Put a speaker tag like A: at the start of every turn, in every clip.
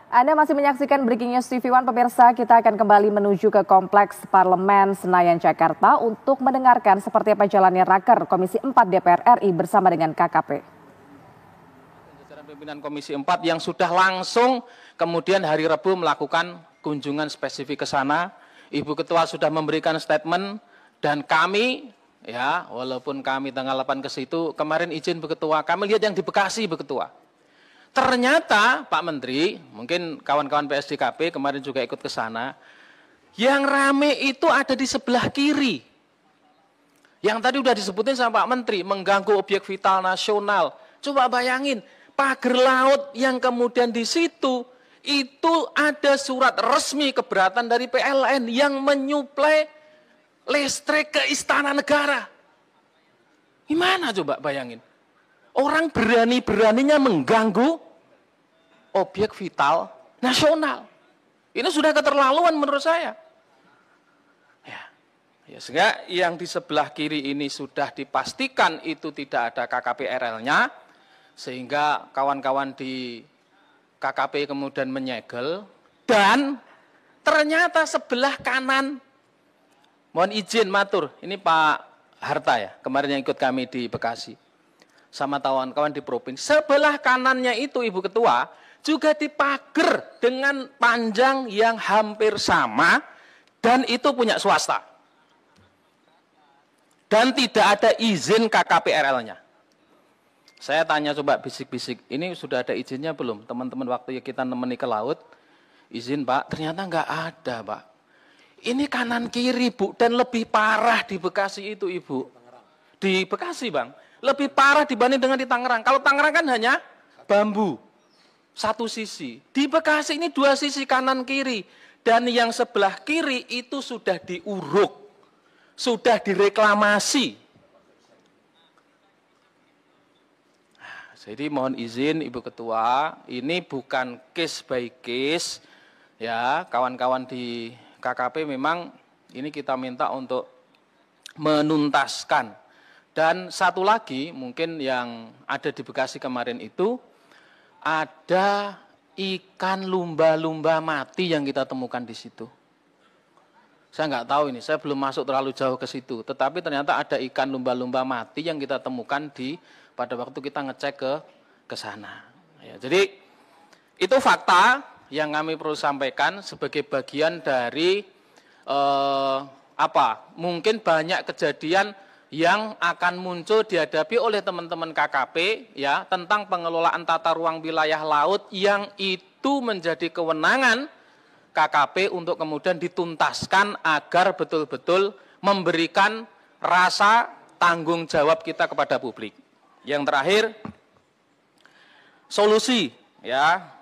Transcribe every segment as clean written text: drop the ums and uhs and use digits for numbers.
A: Anda masih menyaksikan Breaking News TV One, pemirsa. Kita akan kembali menuju ke Kompleks Parlemen Senayan, Jakarta untuk mendengarkan seperti apa jalannya Raker Komisi 4 DPR RI bersama dengan KKP.
B: Jajaran pimpinan Komisi 4 yang sudah langsung kemudian hari Rabu melakukan kunjungan spesifik ke sana. Ibu Ketua sudah memberikan statement dan kami, ya walaupun kami tanggal 8 ke situ, kemarin izin Bu Ketua, kami lihat yang di Bekasi Bu Ketua. Ternyata Pak Menteri, mungkin kawan-kawan PSDKP kemarin juga ikut ke sana, yang rame itu ada di sebelah kiri. Yang tadi udah disebutin sama Pak Menteri, mengganggu objek vital nasional. Coba bayangin, pagar laut yang kemudian di situ, itu ada surat resmi keberatan dari PLN yang menyuplai listrik ke Istana Negara. Gimana coba bayangin? Orang berani-beraninya mengganggu objek vital nasional. Ini sudah keterlaluan menurut saya. Ya, sehingga yang di sebelah kiri ini sudah dipastikan itu tidak ada KKP RL-nya, sehingga kawan-kawan di KKP kemudian menyegel, dan ternyata sebelah kanan, mohon izin matur, ini Pak Harta ya, kemarin yang ikut kami di Bekasi, sama kawan-kawan di provinsi, sebelah kanannya itu Ibu Ketua juga dipager dengan panjang yang hampir sama dan itu punya swasta. Dan tidak ada izin KKP RL-nya. Saya tanya coba bisik-bisik, ini sudah ada izinnya belum? Teman-teman waktu kita nemeni ke laut, izin Pak, ternyata nggak ada Pak. Ini kanan kiri Bu, dan lebih parah di Bekasi itu Ibu. Di Bekasi Bang. Lebih parah dibanding dengan di Tangerang. Kalau Tangerang kan hanya bambu, satu sisi. Di Bekasi ini dua sisi kanan kiri. Dan yang sebelah kiri itu sudah diuruk, sudah direklamasi. Jadi mohon izin Ibu Ketua, ini bukan case by case. Ya, kawan-kawan di KKP memang ini kita minta untuk menuntaskan. Dan satu lagi mungkin yang ada di Bekasi kemarin itu, ada ikan lumba-lumba mati yang kita temukan di situ. Saya nggak tahu ini, saya belum masuk terlalu jauh ke situ. Tetapi ternyata ada ikan lumba-lumba mati yang kita temukan pada waktu kita ngecek ke sana. Ya, jadi itu fakta yang kami perlu sampaikan sebagai bagian dari mungkin banyak kejadian yang akan muncul dihadapi oleh teman-teman KKP ya tentang pengelolaan tata ruang wilayah laut yang itu menjadi kewenangan KKP untuk kemudian dituntaskan agar betul-betul memberikan rasa tanggung jawab kita kepada publik. Yang terakhir, solusi ya.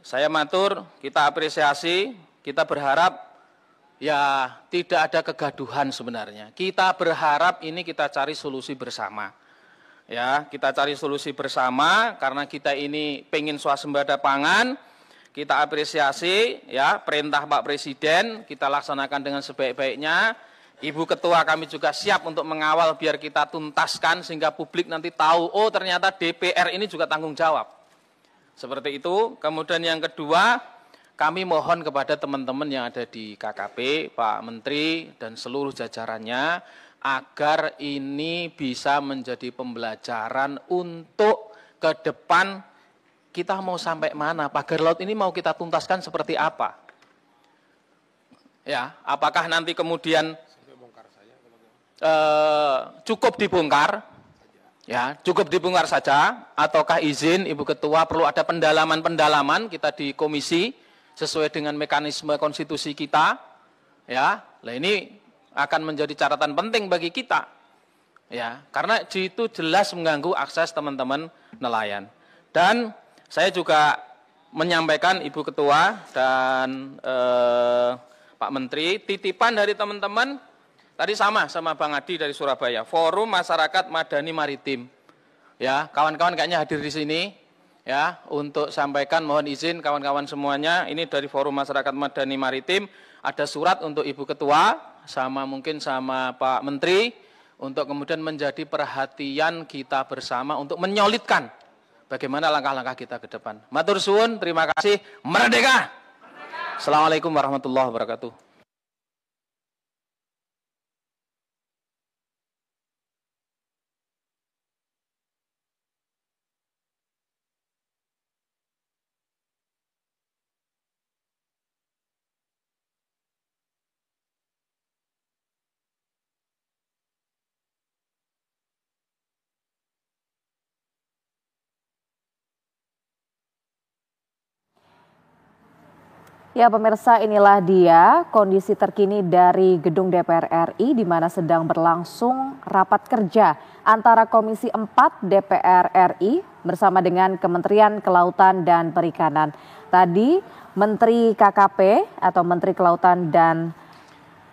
B: Saya matur, kita apresiasi, kita berharap ya tidak ada kegaduhan sebenarnya. Kita berharap ini kita cari solusi bersama. Ya, kita cari solusi bersama karena kita ini pengen swasembada pangan. Kita apresiasi ya perintah Pak Presiden, kita laksanakan dengan sebaik-baiknya. Ibu Ketua kami juga siap untuk mengawal biar kita tuntaskan sehingga publik nanti tahu, oh ternyata DPR ini juga tanggung jawab. Seperti itu. Kemudian yang kedua, kami mohon kepada teman-teman yang ada di KKP, Pak Menteri dan seluruh jajarannya, agar ini bisa menjadi pembelajaran untuk ke depan kita mau sampai mana, pagar laut ini mau kita tuntaskan seperti apa. Ya, apakah nanti kemudian cukup dibongkar, ya cukup dibongkar saja, ataukah izin Ibu Ketua perlu ada pendalaman-pendalaman kita di komisi, sesuai dengan mekanisme konstitusi kita, ya, nah ini akan menjadi catatan penting bagi kita, ya, karena itu jelas mengganggu akses teman-teman nelayan. Dan saya juga menyampaikan Ibu Ketua dan Pak Menteri, titipan dari teman-teman, tadi sama Bang Adi dari Surabaya, Forum Masyarakat Madani Maritim, ya, kawan-kawan kayaknya hadir di sini. Ya, untuk sampaikan mohon izin kawan-kawan semuanya, ini dari Forum Masyarakat Madani Maritim, ada surat untuk Ibu Ketua, sama mungkin sama Pak Menteri, untuk kemudian menjadi perhatian kita bersama untuk menyolidkan bagaimana langkah-langkah kita ke depan. Matur suwun, terima kasih. Merdeka! Assalamualaikum warahmatullahi wabarakatuh.
A: Ya pemirsa, inilah dia kondisi terkini dari gedung DPR RI di mana sedang berlangsung rapat kerja antara Komisi 4 DPR RI bersama dengan Kementerian Kelautan dan Perikanan. Tadi Menteri KKP atau Menteri Kelautan dan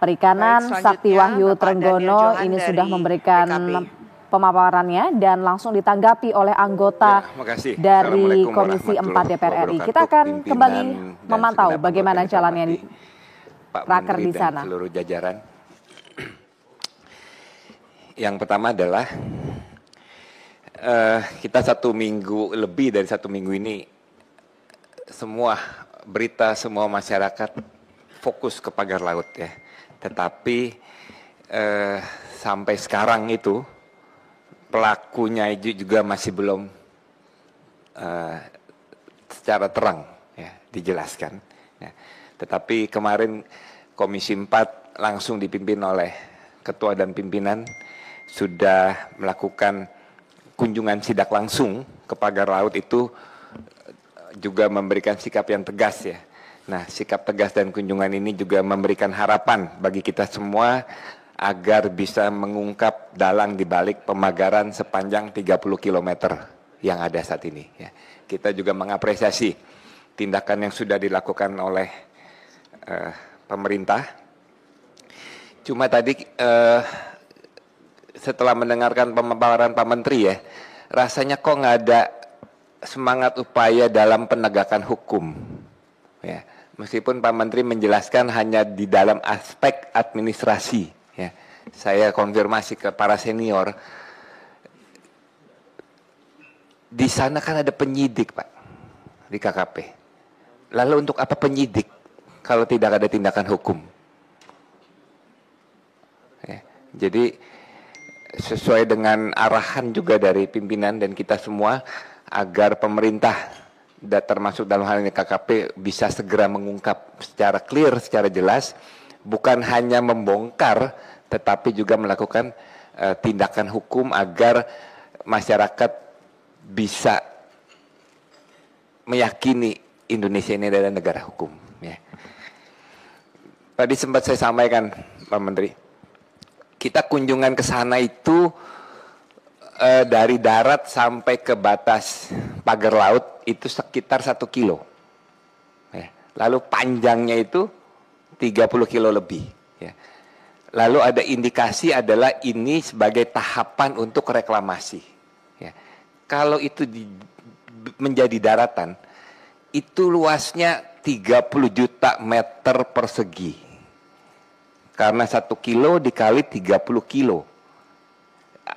A: Perikanan Sakti Wahyu Trenggono ini sudah memberikan pemaparannya dan langsung ditanggapi oleh anggota dari Komisi 4 DPR RI. Kita akan kembali memantau bagaimana jalannya raker di sana.
C: Seluruh jajaran. Yang pertama adalah kita lebih dari satu minggu ini semua berita, semua masyarakat fokus ke pagar laut ya. Tetapi sampai sekarang itu pelakunya juga masih belum secara terang ya, dijelaskan. Ya. Tetapi kemarin Komisi 4 langsung dipimpin oleh Ketua dan Pimpinan sudah melakukan kunjungan sidak langsung ke pagar laut itu juga memberikan sikap yang tegas ya. Nah, sikap tegas dan kunjungan ini juga memberikan harapan bagi kita semua agar bisa mengungkap dalang di balik pemagaran sepanjang 30 km yang ada saat ini. Ya. Kita juga mengapresiasi tindakan yang sudah dilakukan oleh pemerintah. Cuma tadi setelah mendengarkan pemaparan Pak Menteri ya, rasanya kok nggak ada semangat upaya dalam penegakan hukum. Ya. Meskipun Pak Menteri menjelaskan hanya di dalam aspek administrasi. Ya, saya konfirmasi ke para senior, di sana kan ada penyidik Pak, di KKP. Lalu untuk apa penyidik kalau tidak ada tindakan hukum? Ya, jadi sesuai dengan arahan juga dari pimpinan dan kita semua agar pemerintah dan termasuk dalam hal ini KKP bisa segera mengungkap secara clear, secara jelas, bukan hanya membongkar, tetapi juga melakukan tindakan hukum agar masyarakat bisa meyakini Indonesia ini adalah negara hukum. Ya. Tadi sempat saya sampaikan, Pak Menteri, kita kunjungan ke sana itu dari darat sampai ke batas pagar laut itu sekitar 1 kilo. Ya. Lalu panjangnya itu 30 kilo lebih. Ya. Lalu ada indikasi adalah ini sebagai tahapan untuk reklamasi. Ya. Kalau itu menjadi daratan, itu luasnya 30 juta meter persegi. Karena 1 kilo dikali 30 kilo.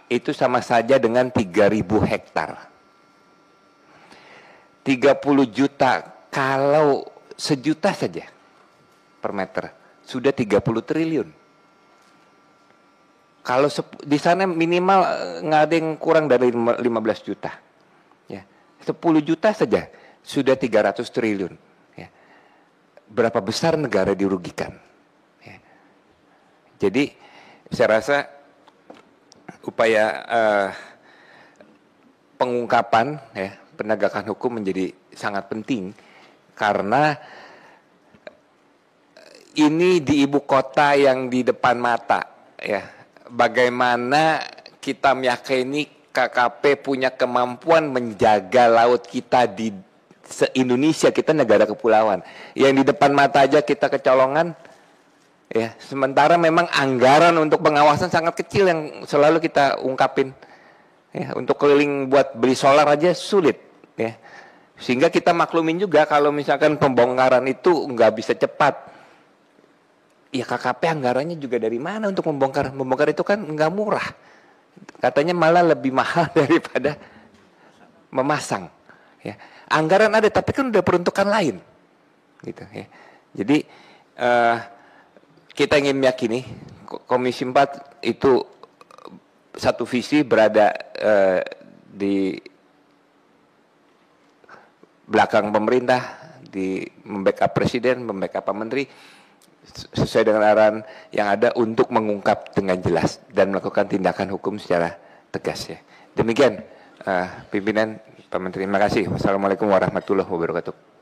C: Itu sama saja dengan 3.000 hektar. 30 juta kalau sejuta saja per meter sudah 30 triliun. Kalau di sana minimal nggak ada yang kurang dari 15 juta. Ya. 10 juta saja sudah 300 triliun. Ya. Berapa besar negara dirugikan? Ya. Jadi saya rasa upaya pengungkapan, ya, penegakan hukum menjadi sangat penting karena ini di ibu kota yang di depan mata, ya. Bagaimana kita meyakini KKP punya kemampuan menjaga laut kita di se-Indonesia, kita negara kepulauan. Yang di depan mata aja kita kecolongan, ya. Sementara memang anggaran untuk pengawasan sangat kecil yang selalu kita ungkapin. Ya, untuk keliling buat beli solar aja sulit, ya. Sehingga kita maklumin juga kalau misalkan pembongkaran itu nggak bisa cepat. Ya KKP anggarannya juga dari mana untuk membongkar? Membongkar itu kan nggak murah. Katanya malah lebih mahal daripada memasang. Ya. Anggaran ada, tapi kan udah peruntukan lain. Gitu, ya. Jadi kita ingin meyakini Komisi 4 itu satu visi berada di belakang pemerintah, di membackup presiden, membackup Pak Menteri sesuai dengan arahan yang ada untuk mengungkap dengan jelas dan melakukan tindakan hukum secara tegas ya. Demikian pimpinan Pak Menteri. Terima kasih. Wassalamualaikum warahmatullahi wabarakatuh.